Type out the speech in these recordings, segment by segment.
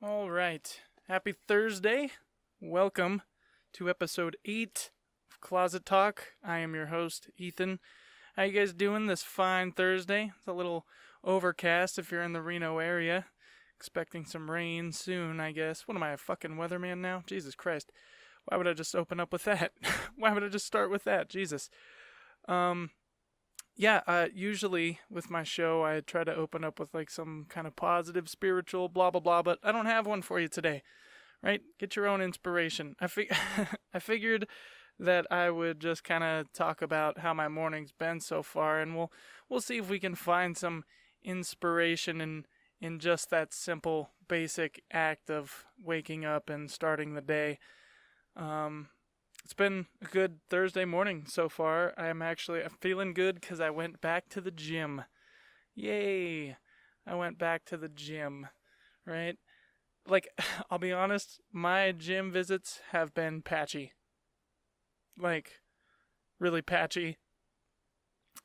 All right. Happy Thursday. Welcome to episode 8 of Closet Talk. I am your host, Ethan. How you guys doing this fine Thursday? It's a little overcast if you're in the Reno area. Expecting some rain soon, I guess. What am I, a fucking weatherman now? Jesus Christ. Why would I just open up with that? Why would I just start with that? Jesus. Usually with my show, I try to open up with like some kind of positive, spiritual, blah, blah, blah, but I don't have one for you today, right? Get your own inspiration. I figured that I would just kind of talk about how my morning's been so far, and we'll see if we can find some inspiration in just that simple, basic act of waking up and starting the day. It's been a good Thursday morning so far. I'm feeling good because I went back to the gym. Yay! I went back to the gym, right? Like, I'll be honest, my gym visits have been patchy. Like, really patchy.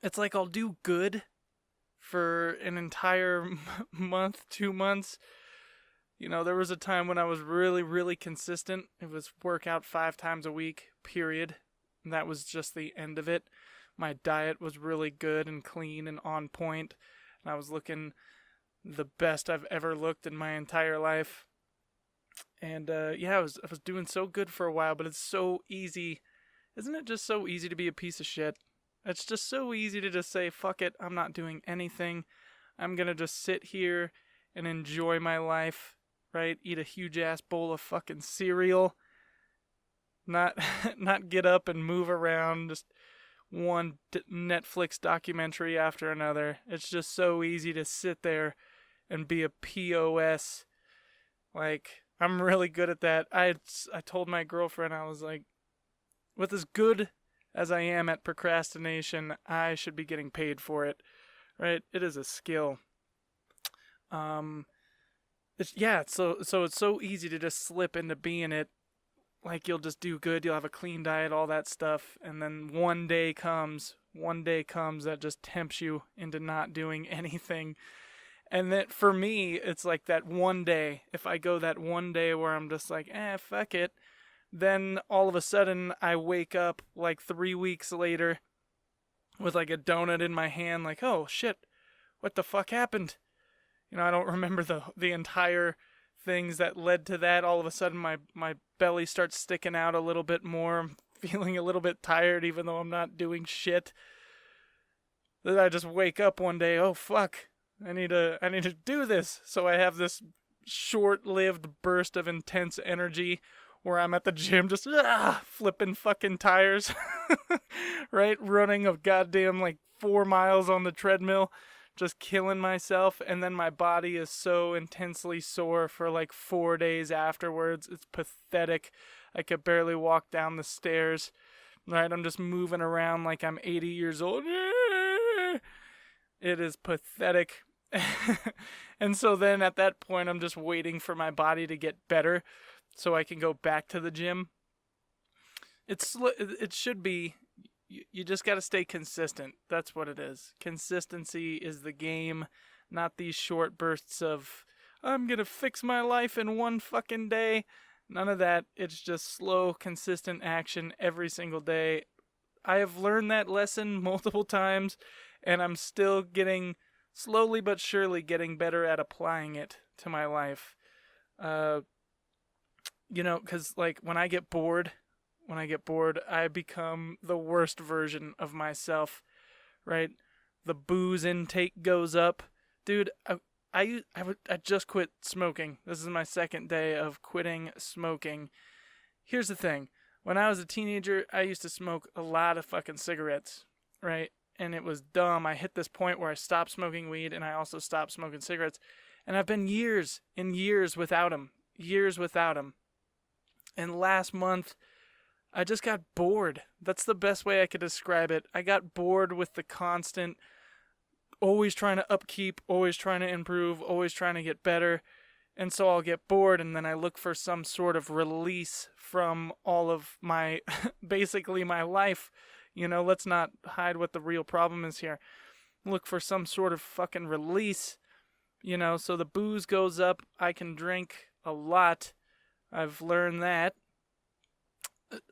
It's like I'll do good for an entire month, 2 months. You know, there was a time when I was really, really consistent. It was workout 5 times a week, period. And that was just the end of it. My diet was really good and clean and on point. And I was looking the best I've ever looked in my entire life. And I was doing so good for a while, but it's so easy. Isn't it just so easy to be a piece of shit? It's just so easy to just say, fuck it, I'm not doing anything. I'm going to just sit here and enjoy my life. Right? Eat a huge ass bowl of fucking cereal. Not get up and move around. Just one Netflix documentary after another. It's just so easy to sit there and be a POS. Like, I'm really good at that. I told my girlfriend, I was like, with as good as I am at procrastination, I should be getting paid for it. Right? It is a skill. So it's so easy to just slip into being it. Like, you'll just do good, you'll have a clean diet, all that stuff, and then one day comes that just tempts you into not doing anything. And that, for me, it's like that one day. If I go that one day where I'm just like, fuck it, then all of a sudden I wake up like 3 weeks later with like a donut in my hand, like, oh shit, what the fuck happened? You know, I don't remember the entire things that led to that. All of a sudden, my belly starts sticking out a little bit more. I'm feeling a little bit tired, even though I'm not doing shit. Then I just wake up one day. Oh fuck! I need to do this. So I have this short-lived burst of intense energy where I'm at the gym, just flipping fucking tires, right? Running a goddamn like 4 miles on the treadmill. Just killing myself, and then my body is so intensely sore for like 4 days afterwards. It's pathetic. I could barely walk down the stairs. Right? I'm just moving around like I'm 80 years old. It is pathetic. And so then at that point, I'm just waiting for my body to get better so I can go back to the gym. It should be... You just got to stay consistent. That's what it is. Consistency is the game, not these short bursts of, I'm going to fix my life in one fucking day. None of that. It's just slow, consistent action every single day. I have learned that lesson multiple times, and I'm still slowly but surely getting better at applying it to my life. Because like when I get bored, I become the worst version of myself, right? The booze intake goes up. Dude, I just quit smoking. This is my second day of quitting smoking. Here's the thing. When I was a teenager, I used to smoke a lot of fucking cigarettes, right? And it was dumb. I hit this point where I stopped smoking weed and I also stopped smoking cigarettes. And I've been years and years without them. And last month, I just got bored. That's the best way I could describe it. I got bored with the constant, always trying to upkeep, always trying to improve, always trying to get better. And so I'll get bored, and then I look for some sort of release from all of my, basically my life. You know, let's not hide what the real problem is here. Look for some sort of fucking release. So the booze goes up. I can drink a lot. I've learned that.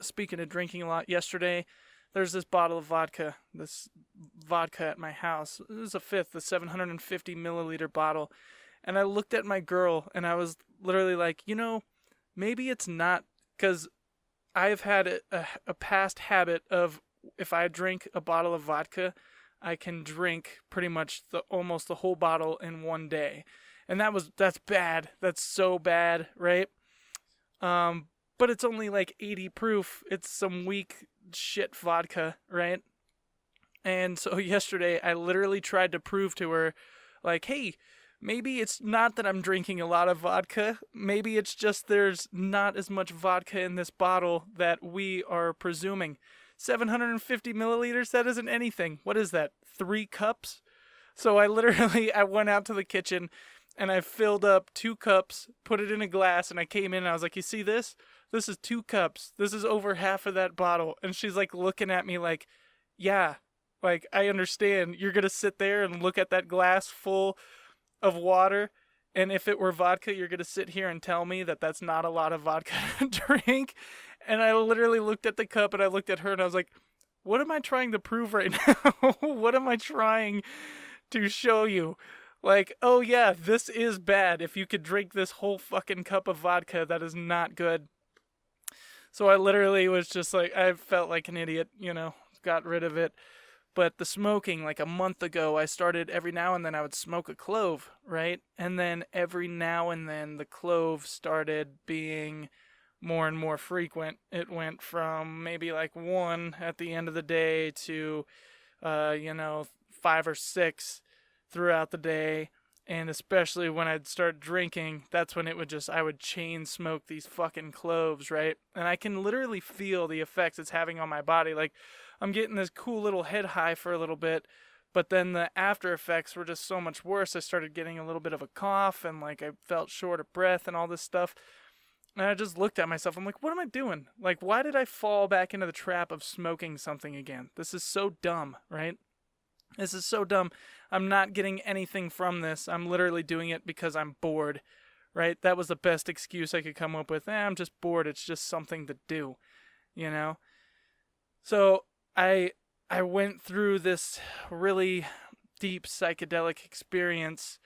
Speaking of drinking a lot, yesterday there's this bottle of vodka, at my house. This is a fifth, the 750 milliliter bottle. And I looked at my girl and I was literally like, maybe it's not, because I've had a past habit of, if I drink a bottle of vodka, I can drink pretty much almost the whole bottle in one day. And that's bad. That's so bad, right? But it's only like 80 proof. It's some weak shit vodka, right? And so yesterday I literally tried to prove to her, like, hey, maybe it's not that I'm drinking a lot of vodka. Maybe it's just there's not as much vodka in this bottle that we are presuming. 750 milliliters, that isn't anything. What is that, 3 cups? So I went out to the kitchen and I filled up 2 cups, put it in a glass, and I came in and I was like, you see this? This is 2 cups. This is over half of that bottle. And she's like looking at me like, yeah, like I understand. You're going to sit there and look at that glass full of water, and if it were vodka, you're going to sit here and tell me that that's not a lot of vodka to drink. And I literally looked at the cup and I looked at her and I was like, what am I trying to prove right now? What am I trying to show you? Like, oh yeah, this is bad. If you could drink this whole fucking cup of vodka, that is not good. So I literally was just like, I felt like an idiot, got rid of it. But the smoking, like a month ago, I started every now and then I would smoke a clove, right? And then every now and then the clove started being more and more frequent. It went from maybe like 1 at the end of the day to, 5 or 6 throughout the day. And especially when I'd start drinking, that's when I would chain smoke these fucking cloves, right? And I can literally feel the effects it's having on my body. Like, I'm getting this cool little head high for a little bit, but then the after effects were just so much worse. I started getting a little bit of a cough, and like I felt short of breath and all this stuff. And I just looked at myself. I'm like, what am I doing? Like, why did I fall back into the trap of smoking something again? This is so dumb, right? This is so dumb. I'm not getting anything from this. I'm literally doing it because I'm bored, right? That was the best excuse I could come up with. I'm just bored. It's just something to do, So I went through this really deep psychedelic experience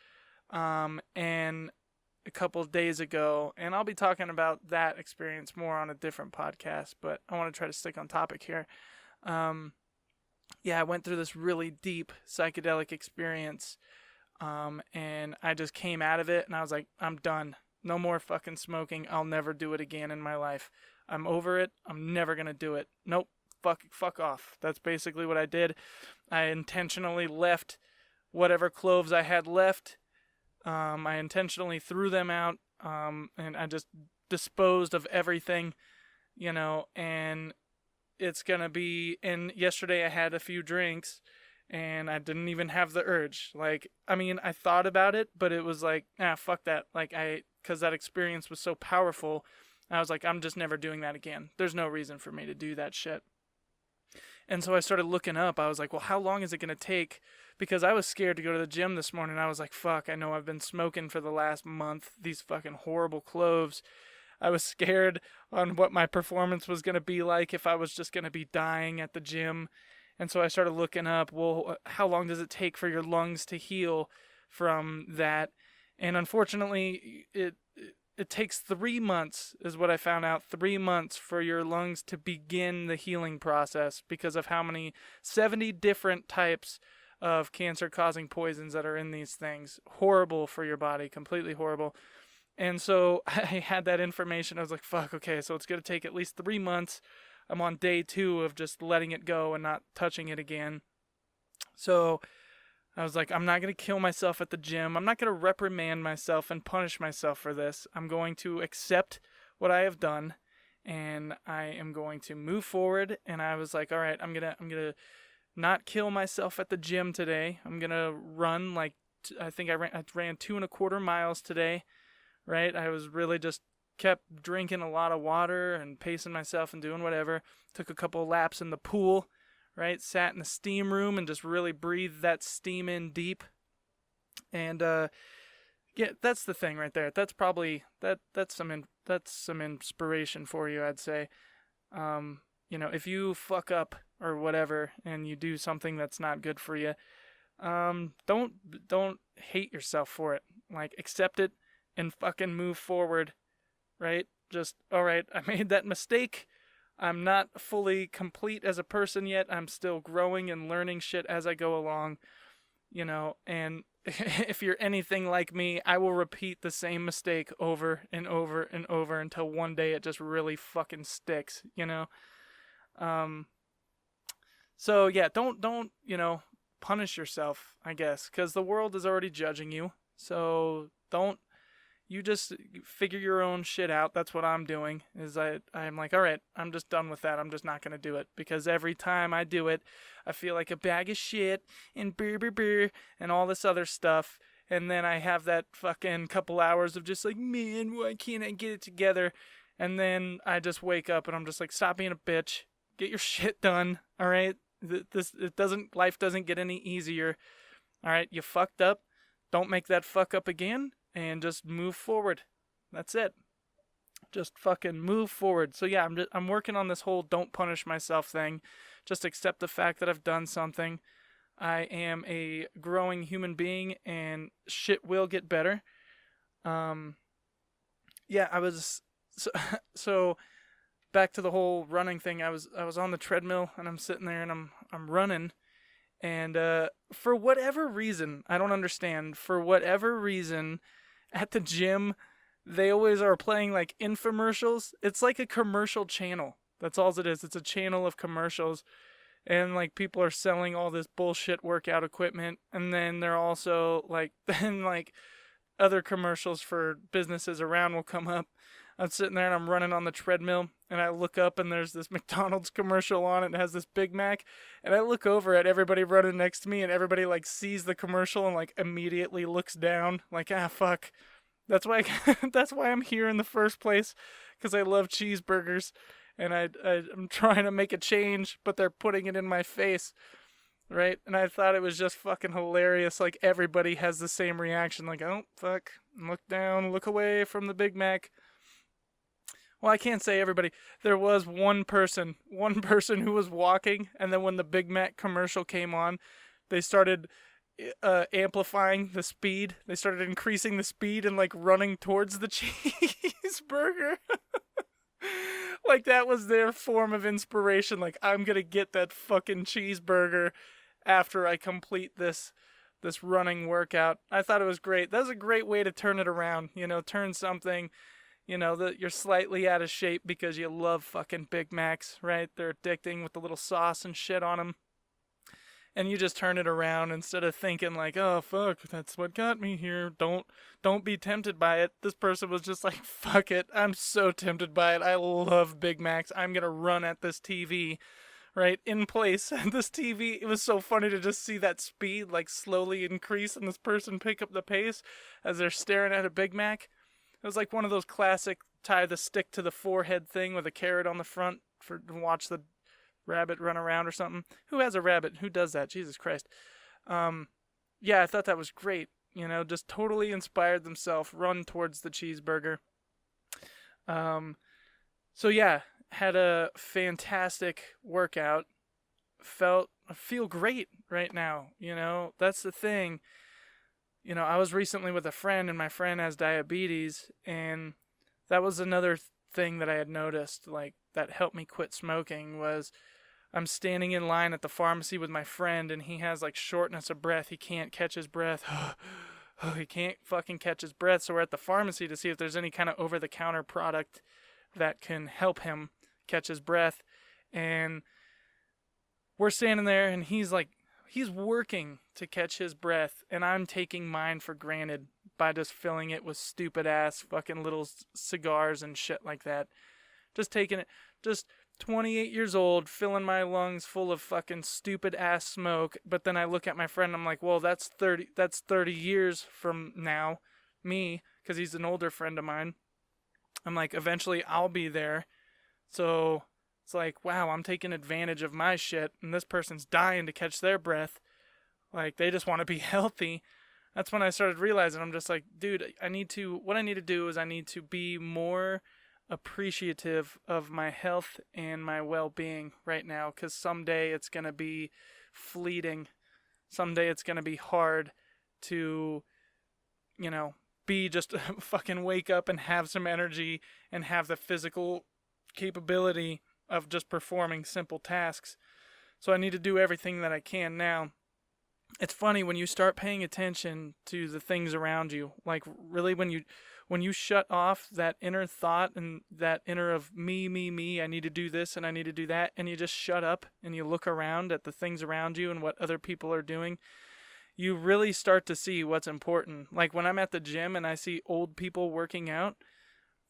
and a couple of days ago, and I'll be talking about that experience more on a different podcast, but I want to try to stick on topic here. I went through this really deep psychedelic experience, and I just came out of it, and I was like, I'm done. No more fucking smoking. I'll never do it again in my life. I'm over it. I'm never going to do it. Nope. Fuck off. That's basically what I did. I intentionally left whatever cloves I had left. I intentionally threw them out, and I just disposed of everything, and it's going to be, and yesterday I had a few drinks, and I didn't even have the urge. Like, I mean, I thought about it, but it was like, fuck that. Like, because that experience was so powerful, I was like, I'm just never doing that again. There's no reason for me to do that shit. And so I started looking up. I was like, well, how long is it going to take? Because I was scared to go to the gym this morning. I was like, fuck, I know I've been smoking for the last month, these fucking horrible cloves. I was scared on what my performance was going to be like, if I was just going to be dying at the gym. And so I started looking up, well, how long does it take for your lungs to heal from that? And unfortunately, it takes 3 months, is what I found out. 3 months for your lungs to begin the healing process because of how many 70 different types of cancer-causing poisons that are in these things. Horrible for your body, completely horrible. And so I had that information. I was like, fuck, okay, so it's going to take at least 3 months. I'm on day 2 of just letting it go and not touching it again. So I was like, I'm not going to kill myself at the gym. I'm not going to reprimand myself and punish myself for this. I'm going to accept what I have done, and I am going to move forward. And I was like, all right, I'm going to not kill myself at the gym today. I'm going to run I ran 2.25 miles today, right? I was really just kept drinking a lot of water and pacing myself and doing whatever. Took a couple of laps in the pool, right? Sat in the steam room and just really breathed that steam in deep. And Yeah, that's the thing right there. That's probably that's some inspiration for you, I'd say. If you fuck up or whatever and you do something that's not good for you, don't hate yourself for it. Like, accept it and fucking move forward, right? Just, all right, I made that mistake. I'm not fully complete as a person yet. I'm still growing and learning shit as I go along, and if you're anything like me, I will repeat the same mistake over and over and over until one day it just really fucking sticks, So yeah, don't, punish yourself, I guess, because the world is already judging you. So don't, you just figure your own shit out. That's what I'm doing, is I'm like, all right, I'm just done with that. I'm just not going to do it, because every time I do it, I feel like a bag of shit and brr, and all this other stuff. And then I have that fucking couple hours of just like, man, why can't I get it together? And then I just wake up and I'm just like, stop being a bitch. Get your shit done. All right. Life doesn't get any easier. All right. You fucked up. Don't make that fuck up again. And just move forward. That's it. Just fucking move forward. So yeah, I'm working on this whole don't punish myself thing. Just accept the fact that I've done something. I am a growing human being, and shit will get better. Yeah, I was so back to the whole running thing. I was on the treadmill and I'm sitting there and I'm running. And for whatever reason, I don't understand, for whatever reason, at the gym, they always are playing like infomercials. It's like a commercial channel. That's all it is. It's a channel of commercials. And like people are selling all this bullshit workout equipment. And then they're also like, then like other commercials for businesses around will come up. I'm sitting there and I'm running on the treadmill, and I look up and there's this McDonald's commercial on it. It has this Big Mac, and I look over at everybody running next to me, and everybody like sees the commercial and like immediately looks down, like, fuck. That's why that's why I'm here in the first place, because I love cheeseburgers, and I'm trying to make a change, but they're putting it in my face, right? And I thought it was just fucking hilarious. Like, everybody has the same reaction, like, oh fuck, look down, look away from the Big Mac. Well, I can't say everybody. There was one person who was walking, and then when the Big Mac commercial came on, they started amplifying the speed. They started increasing the speed and like running towards the cheeseburger. Like, that was their form of inspiration. Like, I'm gonna get that fucking cheeseburger after I complete this running workout. I thought it was great. That was a great way to turn it around. Turn something. That you're slightly out of shape because you love fucking Big Macs, right? They're addicting with the little sauce and shit on them. And you just turn it around instead of thinking like, oh fuck, that's what got me here. Don't be tempted by it. This person was just like, fuck it. I'm so tempted by it. I love Big Macs. I'm going to run at this TV, right? In place. And this TV, it was so funny to just see that speed like slowly increase and this person pick up the pace as they're staring at a Big Mac. It was like one of those classic tie the stick to the forehead thing with a carrot on the front to watch the rabbit run around or something. Who has a rabbit? Who does that? Jesus Christ. Yeah, I thought that was great. Just totally inspired themselves, run towards the cheeseburger. So yeah, had a fantastic workout. I feel great right now. That's the thing. I was recently with a friend, and my friend has diabetes, and that was another thing that I had noticed, like, that helped me quit smoking, was I'm standing in line at the pharmacy with my friend, and he has, like, shortness of breath. He can't catch his breath. He can't fucking catch his breath, so we're at the pharmacy to see if there's any kind of over-the-counter product that can help him catch his breath, and we're standing there, and he's working to catch his breath, and I'm taking mine for granted by just filling it with stupid ass fucking little cigars and shit like that. Just taking it, just 28 years old, filling my lungs full of fucking stupid ass smoke. But then I look at my friend, I'm like, well, that's 30 years from now, me, because he's an older friend of mine. I'm like, eventually I'll be there. So it's like, wow, I'm taking advantage of my shit, and this person's dying to catch their breath. Like, they just want to be healthy, that's when I started realizing, I'm just like, dude, what I need to do is I need to be more appreciative of my health and my well-being right now, because someday it's going to be fleeting. Someday it's going to be hard to, be just fucking wake up and have some energy and have the physical capability of just performing simple tasks. So I need to do everything that I can now. It's funny when you start paying attention to the things around you, like really when you shut off that inner thought and that inner of me, I need to do this and I need to do that, and you just shut up and you look around at the things around you and what other people are doing, you really start to see what's important. Like when I'm at the gym and I see old people working out,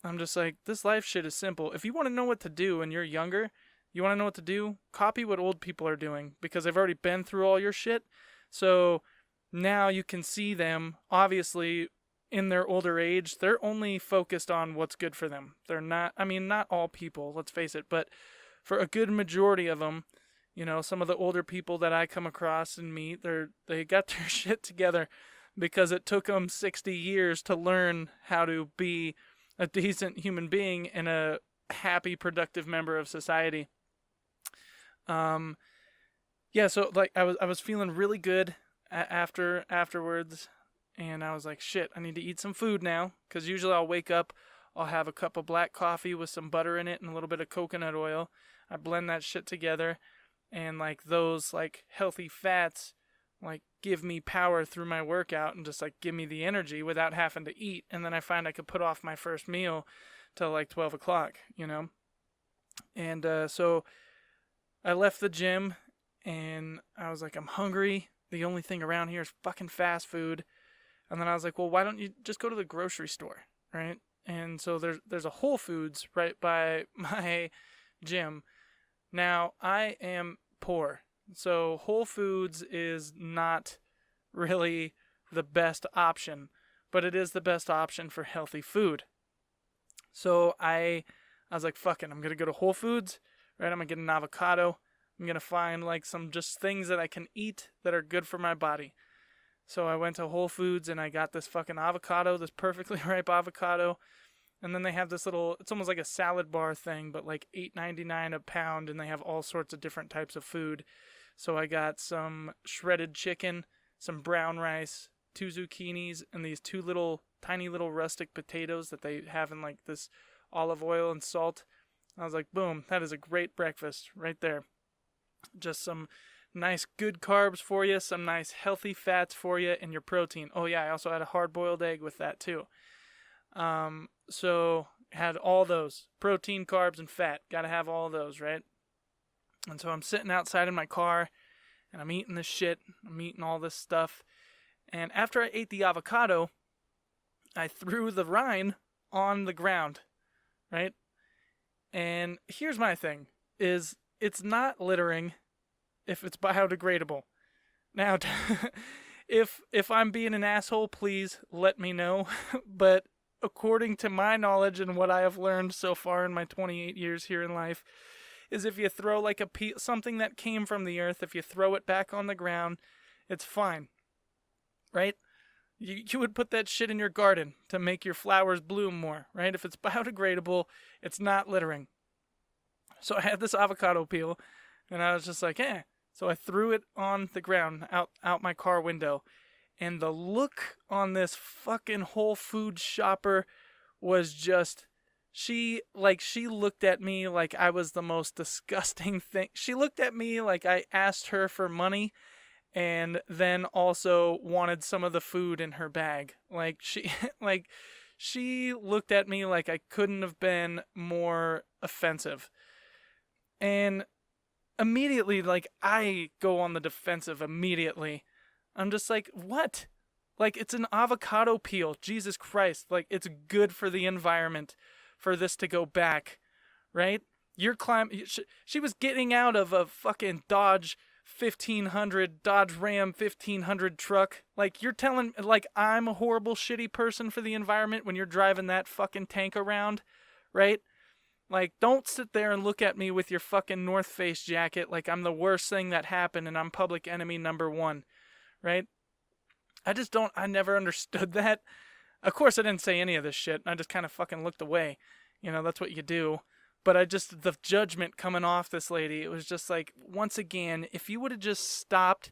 I'm just like, this life shit is simple. If you want to know what to do and you're younger, you want to know what to do, copy what old people are doing, because they've already been through all your shit. So now you can see them, obviously, in their older age, they're only focused on what's good for them. They're not, not all people, let's face it, but for a good majority of them, some of the older people that I come across and meet, they got their shit together because it took them 60 years to learn how to be a decent human being and a happy, productive member of society. So like I was feeling really good afterwards, and I was like, shit, I need to eat some food now, because usually I'll wake up, I'll have a cup of black coffee with some butter in it and a little bit of coconut oil. I blend that shit together, and like those like healthy fats like give me power through my workout and just like give me the energy without having to eat. And then I find I could put off my first meal till like 12 o'clock, And so I left the gym and I was like, I'm hungry. The only thing around here is fucking fast food. And then I was like, well, why don't you just go to the grocery store, right? And so there's a Whole Foods right by my gym. Now, I am poor, so Whole Foods is not really the best option, but it is the best option for healthy food. So I was like, fuck it, I'm going to go to Whole Foods, right? I'm going to get an avocado. I'm going to find like some just things that I can eat that are good for my body. So I went to Whole Foods and I got this fucking avocado, this perfectly ripe avocado. And then they have this little, it's almost like a salad bar thing, but like $8.99 a pound, and they have all sorts of different types of food. So I got some shredded chicken, some brown rice, 2 zucchinis, and these 2 tiny little rustic potatoes that they have in like this olive oil and salt. I was like, boom, that is a great breakfast right there. Just some nice good carbs for you, some nice healthy fats for you, and your protein. Oh yeah, I also had a hard-boiled egg with that too. So had all those, protein, carbs, and fat. Gotta have all those, right? And so I'm sitting outside in my car, and I'm eating this shit. I'm eating all this stuff. And after I ate the avocado, I threw the rind on the ground, right? And here's my thing, is it's not littering if it's biodegradable. Now, if I'm being an asshole, please let me know. But according to my knowledge and what I have learned so far in my 28 years here in life, is if you throw like something that came from the earth, if you throw it back on the ground, it's fine, right? You would put that shit in your garden to make your flowers bloom more, right? If it's biodegradable, it's not littering. So I had this avocado peel, and I was just like, eh. So I threw it on the ground, out my car window. And the look on this fucking Whole Foods shopper was just, she looked at me like I was the most disgusting thing. She looked at me like I asked her for money and then also wanted some of the food in her bag. She looked at me like I couldn't have been more offensive. And immediately, I go on the defensive immediately. I'm just like, what? It's an avocado peel. Jesus Christ. It's good for the environment for this to go back, right? She was getting out of a fucking Dodge Ram 1500 truck. You're telling, I'm a horrible, shitty person for the environment when you're driving that fucking tank around, right? Don't sit there and look at me with your fucking North Face jacket like I'm the worst thing that happened and I'm public enemy number 1. Right? I never understood that. Of course, I didn't say any of this shit. I just kind of fucking looked away. That's what you do. But the judgment coming off this lady, it was just like, once again, if you would have just stopped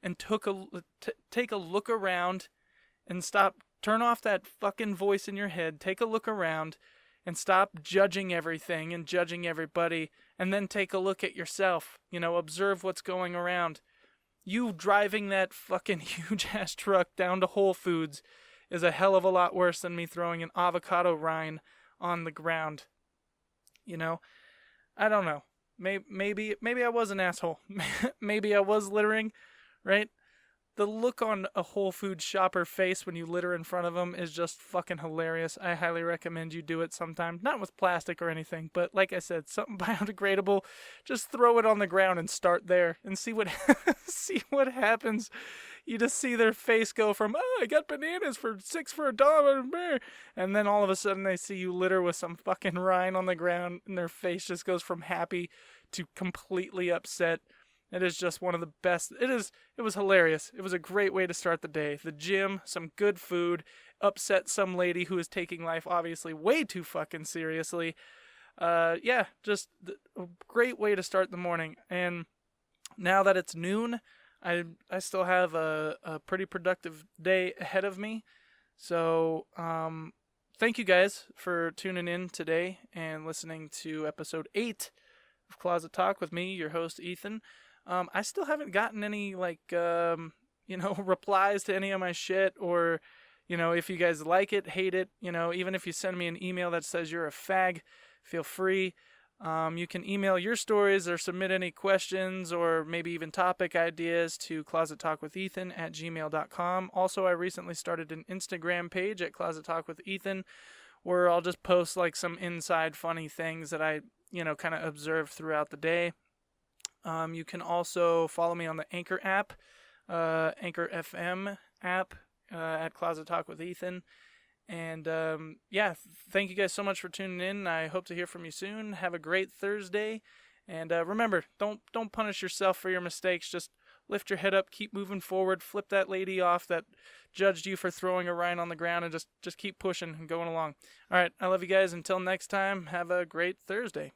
and take a look around and turn off that fucking voice in your head, take a look around and stop judging everything and judging everybody, and then take a look at yourself, observe what's going around. You driving that fucking huge ass truck down to Whole Foods is a hell of a lot worse than me throwing an avocado rind on the ground. I don't know. Maybe I was an asshole. Maybe I was littering, right? The look on a Whole Foods shopper face when you litter in front of them is just fucking hilarious. I highly recommend you do it sometime. Not with plastic or anything, but like I said, something biodegradable. Just throw it on the ground and start there and see what see what happens. You just see their face go from, I got bananas for $6 for $1, and then all of a sudden they see you litter with some fucking rind on the ground, and their face just goes from happy to completely upset. It is just one of the best. It was hilarious. It was a great way to start the day. The gym, some good food, upset some lady who is taking life obviously way too fucking seriously. Just a great way to start the morning. And now that it's noon, I still have a pretty productive day ahead of me. So, thank you guys for tuning in today and listening to episode 8 of Closet Talk with me, your host, Ethan. I still haven't gotten any, replies to any of my shit, or, if you guys like it, hate it, even if you send me an email that says you're a fag, feel free. You can email your stories or submit any questions or maybe even topic ideas to closettalkwithethan@gmail.com. Also, I recently started an Instagram page at Closet Talk with Ethan, where I'll just post like some inside funny things that I, kind of observe throughout the day. You can also follow me on the Anchor app, Anchor FM app, at Closet Talk with Ethan. And, thank you guys so much for tuning in. I hope to hear from you soon. Have a great Thursday. And, remember, don't punish yourself for your mistakes. Just lift your head up, keep moving forward, flip that lady off that judged you for throwing a rind on the ground, and just keep pushing and going along. All right. I love you guys. Until next time, have a great Thursday.